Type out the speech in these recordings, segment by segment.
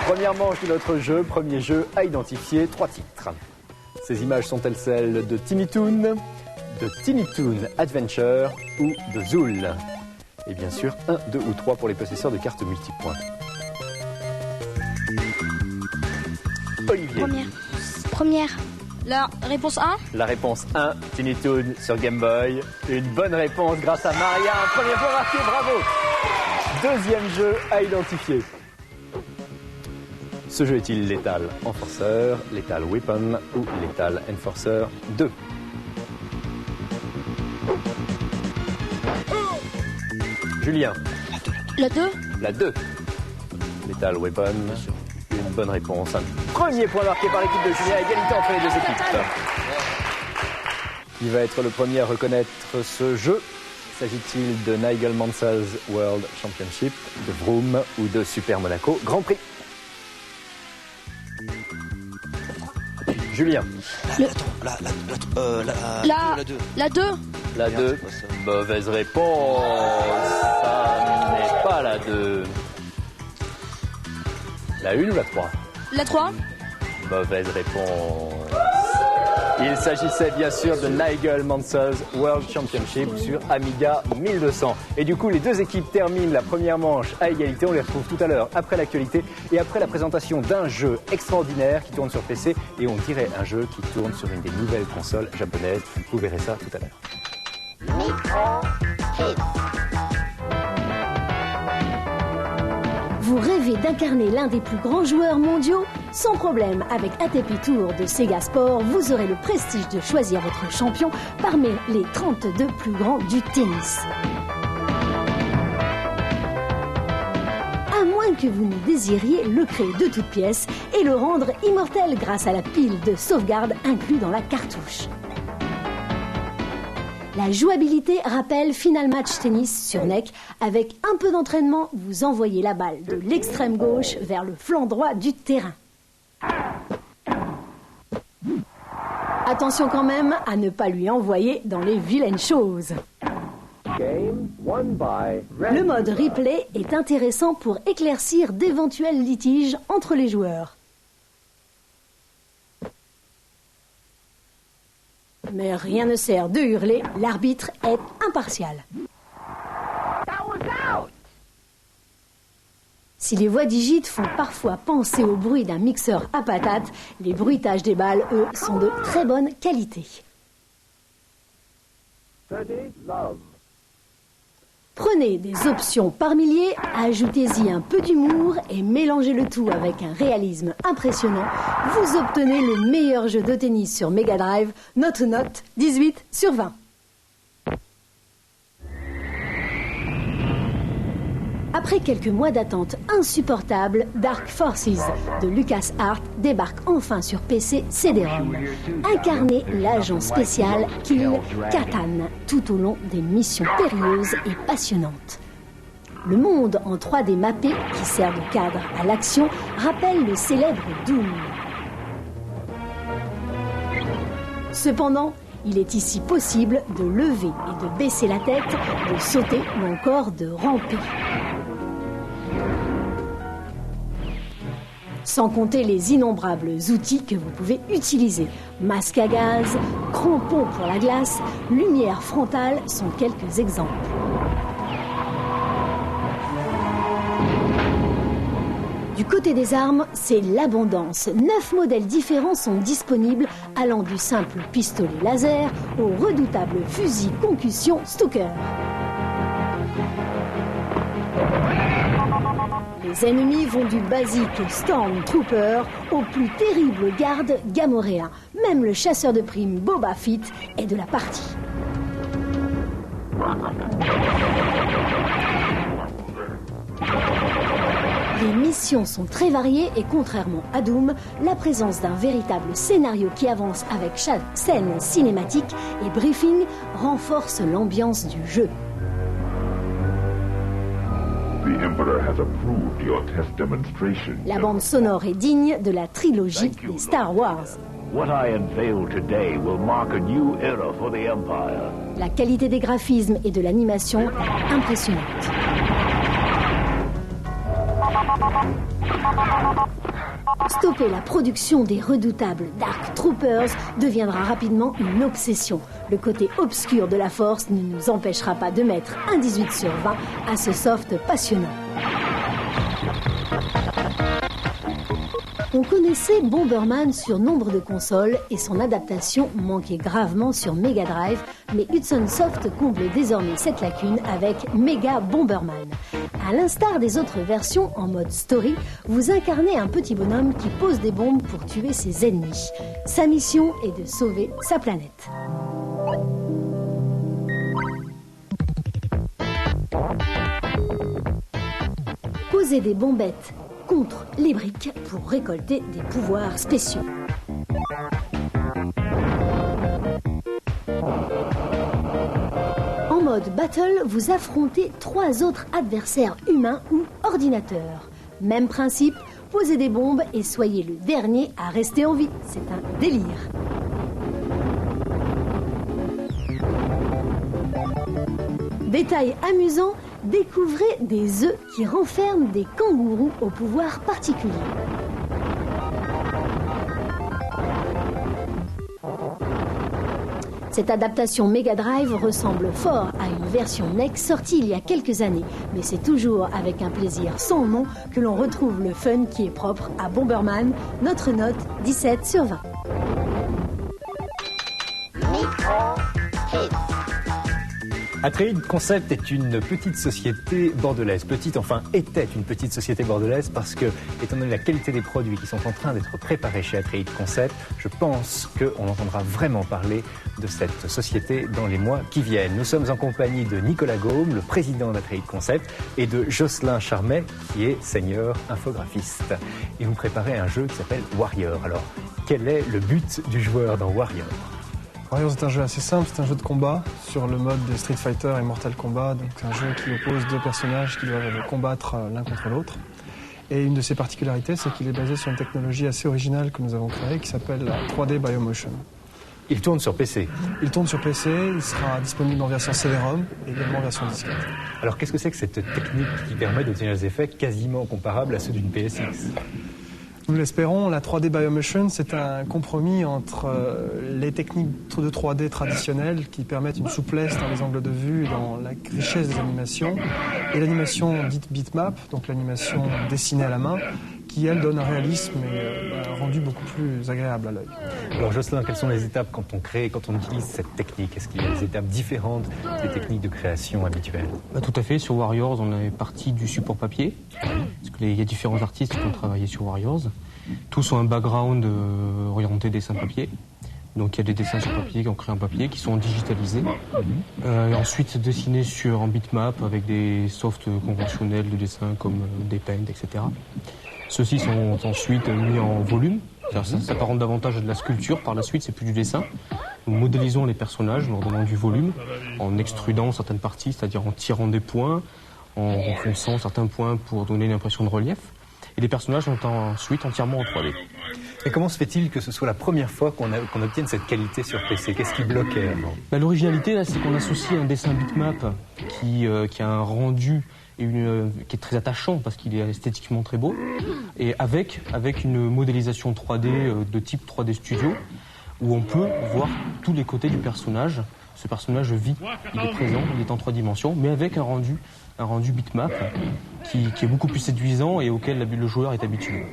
Première manche de notre jeu, premier jeu à identifier 3 titres. Ces images sont-elles celles de Tiny Toon, de Tiny Toon Adventure ou de Zool? Et bien sûr, 1, 2 ou 3 pour les possesseurs de cartes multipoints. Olivier. Première. La réponse 1. La réponse 1, Tiny Toon sur Game Boy. Une bonne réponse grâce à Maria. Un premier point marqué, bravo. Deuxième jeu à identifier. Ce jeu est-il Lethal Enforcer, Lethal Weapon ou Lethal Enforcer 2? Julien. La 2. La 2. Lethal Weapon. Une bonne réponse. Un premier point marqué par l'équipe de Julien. Égalité entre les deux équipes. Qui va être le premier à reconnaître ce jeu? S'agit-il de Nigel Mansell's World Championship, de Vroom ou de Super Monaco Grand Prix? Julien. La 2. La 2. La 2. Mauvaise réponse. Ça n'est pas la 2. La 1 ou la 3? La 3. Mauvaise réponse. Il s'agissait bien sûr de Nigel Mansell's World Championship sur Amiga 1200. Et du coup, les deux équipes terminent la première manche à égalité. On les retrouve tout à l'heure après l'actualité et après la présentation d'un jeu extraordinaire qui tourne sur PC et on dirait un jeu qui tourne sur une des nouvelles consoles japonaises. Vous verrez ça tout à l'heure. Vous rêvez d'incarner l'un des plus grands joueurs mondiaux? Sans problème, avec ATP Tour de Sega Sport, vous aurez le prestige de choisir votre champion parmi les 32 plus grands du tennis. À moins que vous ne désiriez le créer de toutes pièces et le rendre immortel grâce à la pile de sauvegarde inclue dans la cartouche. La jouabilité rappelle Final Match Tennis sur NEC. Avec un peu d'entraînement, vous envoyez la balle de l'extrême gauche vers le flanc droit du terrain. Attention quand même à ne pas lui envoyer dans les vilaines choses. Le mode replay est intéressant pour éclaircir d'éventuels litiges entre les joueurs. Mais rien ne sert de hurler, l'arbitre est impartial. Si les voix digites font parfois penser au bruit d'un mixeur à patates, les bruitages des balles, eux, sont de très bonne qualité. Prenez des options par milliers, ajoutez-y un peu d'humour et mélangez le tout avec un réalisme impressionnant. Vous obtenez le meilleur jeu de tennis sur Mega Drive, notre note 18 sur 20. Après quelques mois d'attente insupportables, Dark Forces de LucasArts débarque enfin sur PC CD-ROM. Incarnez l'agent spécial Kill Katan tout au long des missions périlleuses et passionnantes. Le monde en 3D mappé, qui sert de cadre à l'action, rappelle le célèbre Doom. Cependant, il est ici possible de lever et de baisser la tête, de sauter ou encore de ramper. Sans compter les innombrables outils que vous pouvez utiliser. Masque à gaz, crampons pour la glace, lumière frontale sont quelques exemples. Du côté des armes, c'est l'abondance. 9 modèles différents sont disponibles, allant du simple pistolet laser au redoutable fusil concussion Stuker. Les ennemis vont du basique Stormtrooper au plus terrible garde gamoréen. Même le chasseur de primes Boba Fett est de la partie. Les missions sont très variées et contrairement à Doom, la présence d'un véritable scénario qui avance avec chaque scène cinématique et briefing renforce l'ambiance du jeu. La bande sonore est digne de la trilogie des Star Wars. La qualité des graphismes et de l'animation est impressionnante. Stopper la production des redoutables Dark Troopers deviendra rapidement une obsession. Le côté obscur de la force ne nous empêchera pas de mettre un 18/20 à ce soft passionnant. On connaissait Bomberman sur nombre de consoles et son adaptation manquait gravement sur Mega Drive, mais Hudson Soft comble désormais cette lacune avec Mega Bomberman. À l'instar des autres versions en mode story, vous incarnez un petit bonhomme qui pose des bombes pour tuer ses ennemis. Sa mission est de sauver sa planète. Posez des bombettes contre les briques pour récolter des pouvoirs spéciaux. En mode battle, vous affrontez 3 autres adversaires humains ou ordinateurs. Même principe, posez des bombes et soyez le dernier à rester en vie. C'est un délire. Détail amusant, découvrez des œufs qui renferment des kangourous au pouvoir particulier. Cette adaptation Mega Drive ressemble fort à une version NEC sortie il y a quelques années, mais c'est toujours avec un plaisir sans nom que l'on retrouve le fun qui est propre à Bomberman. Notre note, 17/20. Atreides Concept est une petite société bordelaise. Était une petite société bordelaise parce que, étant donné la qualité des produits qui sont en train d'être préparés chez Atreides Concept, je pense qu'on entendra vraiment parler de cette société dans les mois qui viennent. Nous sommes en compagnie de Nicolas Gaume, le président d'Atreides Concept, et de Jocelyn Charmet, qui est senior infographiste. Et vous préparez un jeu qui s'appelle Warrior. Alors, quel est le but du joueur dans Warrior ? Warrior, c'est un jeu assez simple, c'est un jeu de combat sur le mode de Street Fighter et Mortal Kombat, donc un jeu qui oppose 2 personnages qui doivent combattre l'un contre l'autre. Et une de ses particularités, c'est qu'il est basé sur une technologie assez originale que nous avons créée qui s'appelle la 3D Biomotion. Il tourne sur PC. Il tourne sur PC, il sera disponible en version CD-ROM et également en version disquette. Alors qu'est-ce que c'est que cette technique qui permet d'obtenir des effets quasiment comparables à ceux d'une PSX ? Nous l'espérons, la 3D Biomotion, c'est un compromis entre les techniques de 3D traditionnelles qui permettent une souplesse dans les angles de vue et dans la richesse des animations, et l'animation dite bitmap, donc l'animation dessinée à la main, qui, elle, donne un réalisme et un rendu beaucoup plus agréable à l'œil. Alors Jocelyn, quelles sont les étapes quand on utilise cette technique ? Est-ce qu'il y a des étapes différentes des techniques de création habituelles ? Tout à fait, sur Warriors, on est parti du support papier, parce qu'il y a différents artistes qui ont travaillé sur Warriors. Tous ont un background orienté dessin papier. Donc il y a des dessins sur papier qui ont créé un papier, qui sont digitalisés. Et ensuite dessinés en bitmap avec des softs conventionnels de dessin comme des Paint, etc. Ceux-ci sont ensuite mis en volume. Ça s'apparente davantage à de la sculpture. Par la suite, c'est plus du dessin. Nous modélisons les personnages, nous leur donnant du volume, en extrudant certaines parties, c'est-à-dire en tirant des points, en renfonçant certains points pour donner une impression de relief. Et les personnages sont ensuite entièrement en 3D. Et comment se fait-il que ce soit la première fois qu'on obtienne cette qualité sur PC ? Qu'est-ce qui bloquait avant ? L'originalité, là, c'est qu'on associe un dessin bitmap qui a un rendu qui est très attachant parce qu'il est esthétiquement très beau, et avec une modélisation 3D de type 3D Studio, où on peut voir tous les côtés du personnage. Ce personnage vit, il est présent, il est en 3 dimensions, mais avec un rendu bitmap qui est beaucoup plus séduisant et auquel le joueur est habitué.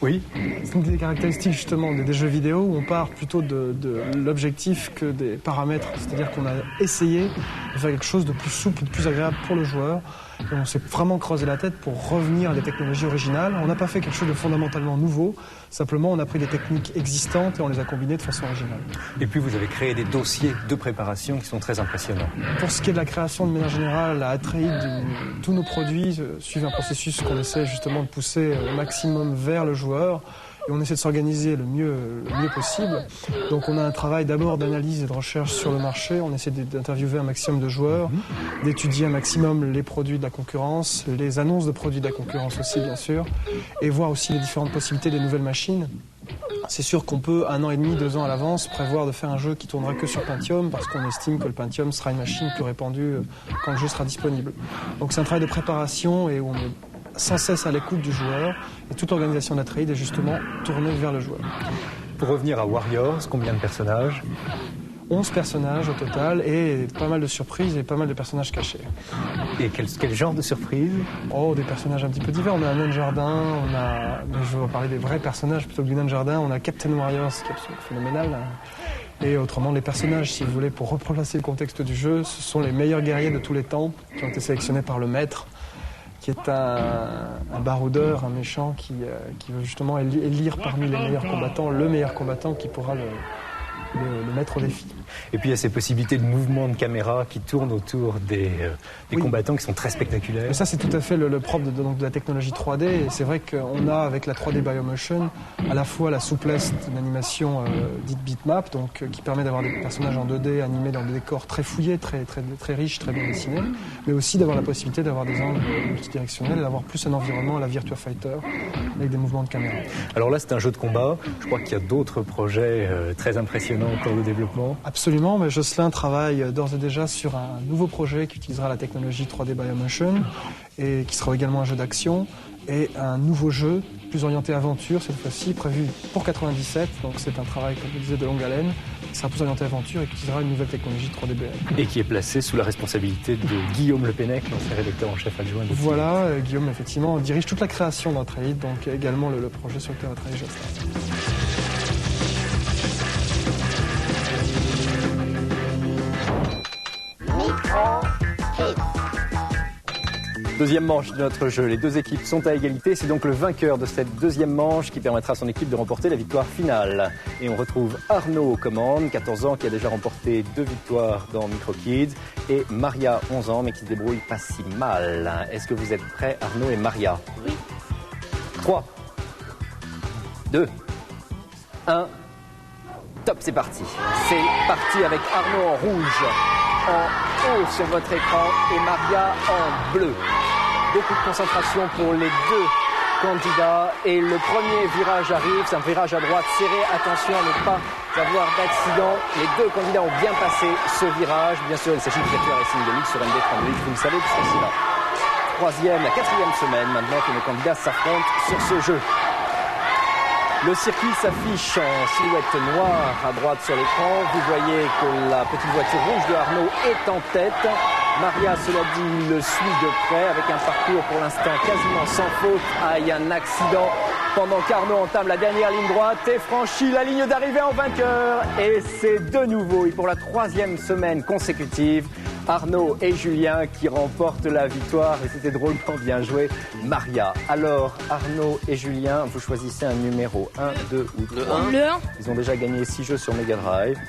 Oui. C'est une des caractéristiques justement des jeux vidéo où on part plutôt de l'objectif que des paramètres. C'est-à-dire qu'on a essayé de faire quelque chose de plus souple, de plus agréable pour le joueur. Et on s'est vraiment creusé la tête pour revenir à des technologies originales. On n'a pas fait quelque chose de fondamentalement nouveau. Simplement, on a pris des techniques existantes et on les a combinées de façon originale. Et puis, vous avez créé des dossiers de préparation qui sont très impressionnants. Pour ce qui est de la création de manière générale, à Atreides, tous nos produits suivent un processus qu'on essaie justement de pousser au maximum vers le joueur. Et on essaie de s'organiser le mieux possible. Donc on a un travail d'abord d'analyse et de recherche sur le marché. On essaie d'interviewer un maximum de joueurs, d'étudier un maximum les produits de la concurrence, les annonces de produits de la concurrence aussi bien sûr, et voir aussi les différentes possibilités des nouvelles machines. C'est sûr qu'on peut, 1 an et demi, 2 ans à l'avance, prévoir de faire un jeu qui tournera que sur Pentium parce qu'on estime que le Pentium sera une machine plus répandue quand le jeu sera disponible. Donc c'est un travail de préparation et où on est sans cesse à l'écoute du joueur. Et toute l'organisation d'Atreides est justement tournée vers le joueur. Pour revenir à Warriors, combien de personnages ? 11 personnages au total et pas mal de surprises et pas mal de personnages cachés. Et quel genre de surprise ? Oh, des personnages un petit peu divers. On a un nain de jardin, mais je vais parler des vrais personnages plutôt que du nain de jardin. On a Captain Warriors, qui est absolument phénoménal. Et autrement, les personnages, si vous voulez, pour replacer le contexte du jeu, ce sont les meilleurs guerriers de tous les temps qui ont été sélectionnés par le maître, qui est un baroudeur, un méchant qui veut justement élire parmi les meilleurs combattants le meilleur combattant qui pourra le mettre au défi. Et puis il y a ces possibilités de mouvement de caméra qui tournent autour des combattants qui sont très spectaculaires. Et ça c'est tout à fait le propre de la technologie 3D. Et c'est vrai qu'on a avec la 3D Biomotion à la fois la souplesse d'une animation dite bitmap, donc qui permet d'avoir des personnages en 2D animés dans des décors très fouillés, très riches, très bien dessinés, mais aussi d'avoir la possibilité d'avoir des angles multidirectionnels et d'avoir plus un environnement à la Virtua Fighter avec des mouvements de caméra. Alors là c'est un jeu de combat, je crois qu'il y a d'autres projets très impressionnants en cours de développement. Absolument, mais Jocelyn travaille d'ores et déjà sur un nouveau projet qui utilisera la technologie 3D Biomotion et qui sera également un jeu d'action et un nouveau jeu plus orienté aventure cette fois-ci, prévu pour 97, donc c'est un travail, comme je disais, de longue haleine, qui sera plus orienté aventure et qui utilisera une nouvelle technologie 3D BM. Et qui est placé sous la responsabilité de Guillaume Le Pennec, l'ancien rédacteur en chef adjoint. Voilà, Guillaume effectivement dirige toute la création d'Atreides, donc également le projet sur lequel a travaillé Jocelyn. Deuxième manche de notre jeu, les deux équipes sont à égalité, c'est donc le vainqueur de cette deuxième manche qui permettra à son équipe de remporter la victoire finale. Et on retrouve Arnaud aux commandes, 14 ans, qui a déjà remporté 2 victoires dans Micro Kids, et Maria, 11 ans, mais qui se débrouille pas si mal. Est-ce que vous êtes prêts, Arnaud et Maria ? Oui. 3, 2, 1, top, c'est parti. C'est parti avec Arnaud en rouge, en haut sur votre écran, et Maria en bleu. Beaucoup de concentration pour les deux candidats. Et le premier virage arrive, c'est un virage à droite serré. Attention à ne pas avoir d'accident. Les deux candidats ont bien passé ce virage. Bien sûr, il s'agit de Virtua Racing 2000 sur MD38, vous le savez, puisque c'est la quatrième semaine maintenant que nos candidats s'affrontent sur ce jeu. Le circuit s'affiche en silhouette noire à droite sur l'écran. Vous voyez que la petite voiture rouge de Arnaud est en tête. Maria, cela dit, le suit de près avec un parcours pour l'instant quasiment sans faute. Ah, il y a un accident pendant qu'Arnaud entame la dernière ligne droite et franchit la ligne d'arrivée en vainqueur. Et c'est de nouveau, et pour la 3e semaine consécutive, Arnaud et Julien qui remportent la victoire. Et c'était drôlement bien joué. Maria, alors Arnaud et Julien, vous choisissez un numéro 1, 2 ou 3. Le 1. Ils ont déjà gagné 6 jeux sur Mega Drive.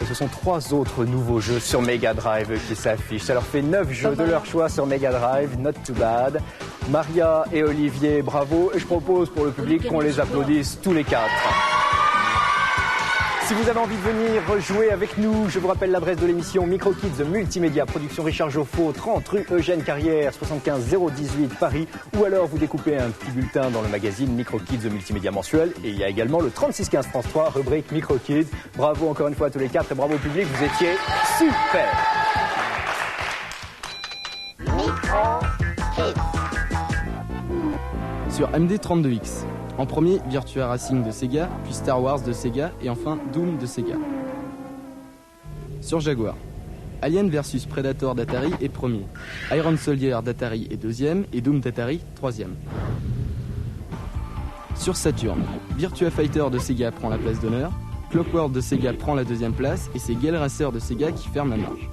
Et ce sont 3 autres nouveaux jeux sur Mega Drive qui s'affichent. Ça leur fait 9 jeux de leur choix sur Mega Drive, not too bad. Maria et Olivier, bravo. Et je propose pour le public qu'on les applaudisse tous les 4. Si vous avez envie de venir jouer avec nous, je vous rappelle l'adresse de l'émission Micro Kids Multimédia, production Richard Joffo, 30 rue Eugène Carrière, 75 018 Paris, ou alors vous découpez un petit bulletin dans le magazine Micro Kids Multimédia mensuel, et il y a également le 3615 France 3, rubrique Micro Kids. Bravo encore une fois à tous les 4 et bravo au public, vous étiez super. Sur MD32X. En premier, Virtua Racing de Sega, puis Star Wars de Sega et enfin Doom de Sega. Sur Jaguar, Alien vs Predator d'Atari est premier, Iron Soldier d'Atari est deuxième et Doom d'Atari troisième. Sur Saturn, Virtua Fighter de Sega prend la place d'honneur, Clockwork de Sega prend la deuxième place et c'est Gale Racer de Sega qui ferme la marche.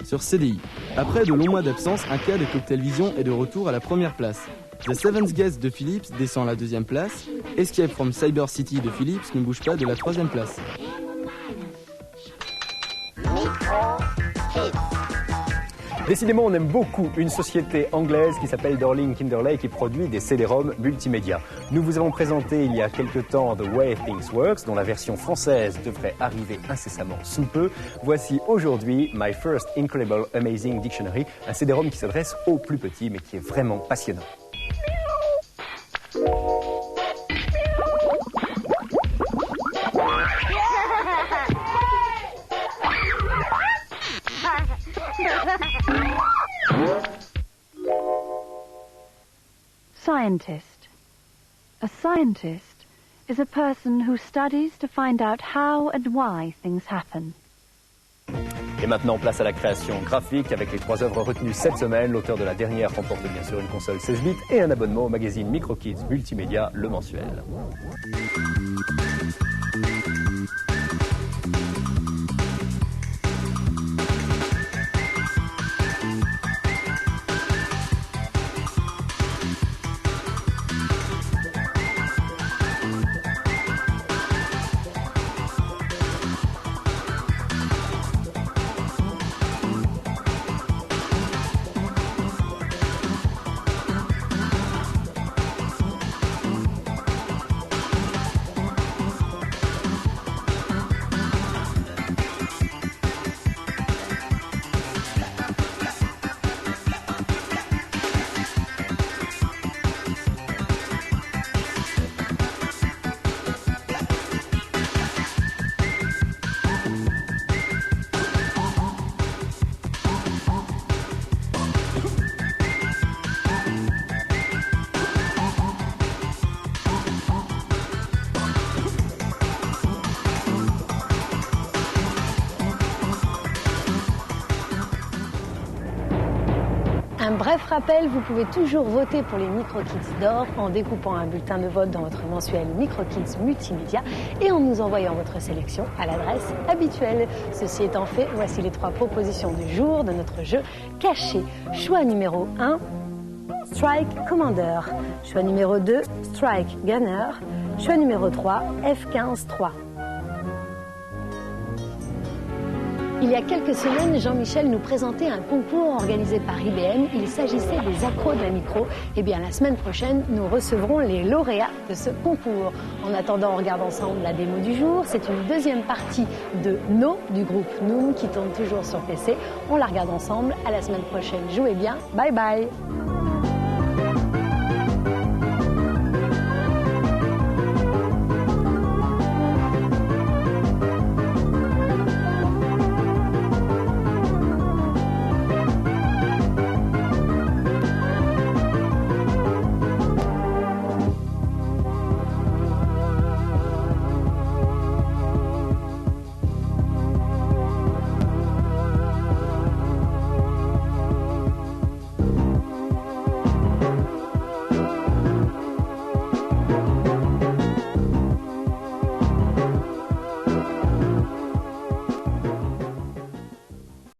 Sur CDI, après de longs mois d'absence, un cas de Cocktail Vision est de retour à la première place. The Seventh Guest de Philips descend à la deuxième place. Escape from Cyber City de Philips ne bouge pas de la troisième place. Décidément, on aime beaucoup une société anglaise qui s'appelle Dorling Kinderley qui produit des CD-ROM multimédia. Nous vous avons présenté il y a quelque temps The Way Things Works, dont la version française devrait arriver incessamment sous peu. Voici aujourd'hui My First Incredible Amazing Dictionary, un CD-ROM qui s'adresse aux plus petits mais qui est vraiment passionnant. scientist? A scientist is a person who studies to find out how and why things happen. Et maintenant, place à la création graphique avec les 3 œuvres retenues cette semaine. L'auteur de la dernière remporte bien sûr une console 16 bits et un abonnement au magazine Microkids Multimédia, le mensuel. Un bref rappel, vous pouvez toujours voter pour les Microkids d'or en découpant un bulletin de vote dans votre mensuel Microkids Multimédia et en nous envoyant votre sélection à l'adresse habituelle. Ceci étant fait, voici les 3 propositions du jour de notre jeu caché. Choix numéro 1, Strike Commander. Choix numéro 2, Strike Gunner. Choix numéro 3, F-15-3. Il y a quelques semaines, Jean-Michel nous présentait un concours organisé par IBM. Il s'agissait des accros de la micro. Eh bien, la semaine prochaine, nous recevrons les lauréats de ce concours. En attendant, on regarde ensemble la démo du jour. C'est une deuxième partie de No du groupe Noom qui tourne toujours sur PC. On la regarde ensemble. À la semaine prochaine. Jouez bien. Bye bye.